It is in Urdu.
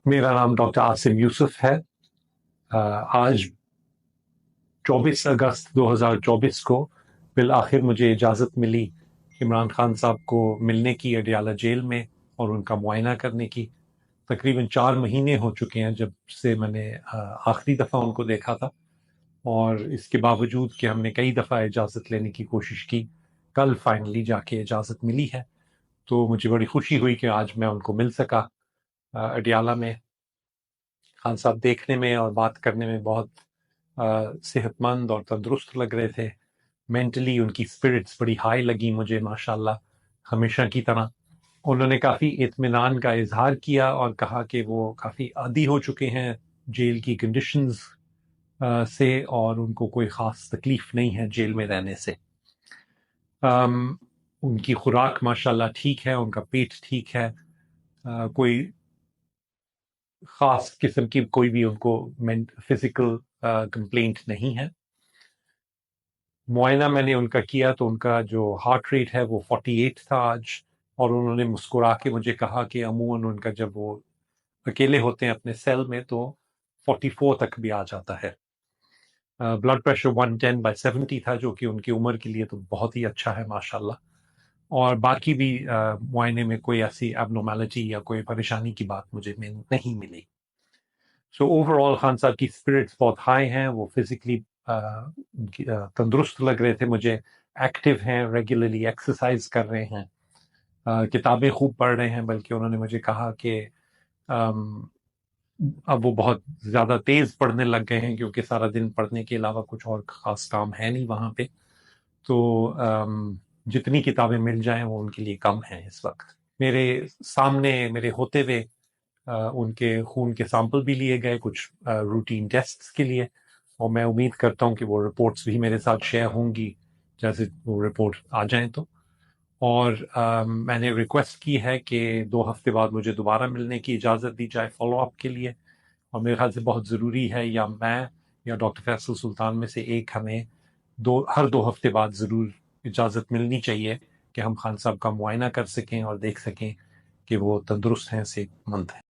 میرا نام ڈاکٹر عاصم یوسف ہے۔ آج 24 اگست 2024 کو بالآخر مجھے اجازت ملی عمران خان صاحب کو ملنے کی اڈیالہ جیل میں اور ان کا معائنہ کرنے کی۔ تقریباً 4 مہینے ہو چکے ہیں جب سے میں نے آخری دفعہ ان کو دیکھا تھا، اور اس کے باوجود کہ ہم نے کئی دفعہ اجازت لینے کی کوشش کی، کل فائنلی جا کے اجازت ملی ہے۔ تو مجھے بڑی خوشی ہوئی کہ آج میں ان کو مل سکا اڈیالہ میں۔ خان صاحب دیکھنے میں اور بات کرنے میں بہت صحت مند اور تندرست لگ رہے تھے۔ مینٹلی ان کی اسپرٹس بڑی ہائی لگی مجھے، ماشاءاللہ، ہمیشہ کی طرح۔ انہوں نے کافی اطمینان کا اظہار کیا اور کہا کہ وہ کافی عادی ہو چکے ہیں جیل کی کنڈیشنز سے، اور ان کو کوئی خاص تکلیف نہیں ہے جیل میں رہنے سے۔ ان کی خوراک ماشاءاللہ ٹھیک ہے، ان کا پیٹ ٹھیک ہے، کوئی خاص قسم کی کوئی بھی ان کو فزیکل کمپلینٹ نہیں ہے۔ معائنہ میں نے ان کا کیا تو ان کا جو ہارٹ ریٹ ہے وہ 48 تھا آج، اور انہوں نے مسکرا کے مجھے کہا کہ عموماً ان کا جب وہ اکیلے ہوتے ہیں اپنے سیل میں تو 44 تک بھی آ جاتا ہے۔ بلڈ پریشر 110/70 تھا، جو کہ ان کی عمر کے لیے تو بہت ہی اچھا ہے ماشاءاللہ، اور باقی بھی معائنے میں کوئی ایسی اب نارملٹی یا کوئی پریشانی کی بات مجھے نہیں ملی۔ سو اوور آل خان صاحب کی اسپرٹس بہت ہائی ہیں، وہ فزیکلی تندرست لگ رہے تھے مجھے، ایکٹیو ہیں، ریگولرلی ایکسرسائز کر رہے ہیں، کتابیں خوب پڑھ رہے ہیں، بلکہ انہوں نے مجھے کہا کہ اب وہ بہت زیادہ تیز پڑھنے لگ گئے ہیں کیونکہ سارا دن پڑھنے کے علاوہ کچھ اور خاص کام ہے نہیں وہاں پہ، تو جتنی کتابیں مل جائیں وہ ان کے لیے کم ہیں اس وقت۔ میرے سامنے میرے ہوتے ہوئے ان کے خون کے سیمپل بھی لیے گئے کچھ روٹین ٹیسٹس کے لیے، اور میں امید کرتا ہوں کہ وہ رپورٹس بھی میرے ساتھ شیئر ہوں گی جیسے وہ رپورٹ آ جائیں تو۔ اور میں نے ریکویسٹ کی ہے کہ 2 ہفتے بعد مجھے دوبارہ ملنے کی اجازت دی جائے فالو اپ کے لیے، اور میرے خیال سے بہت ضروری ہے، یا میں یا ڈاکٹر فیصل سلطان میں سے ایک ہمیں ہر 2 ہفتے بعد ضرور اجازت ملنی چاہیے کہ ہم خان صاحب کا معائنہ کر سکیں اور دیکھ سکیں کہ وہ تندرست ہیں، صحت مند ہیں۔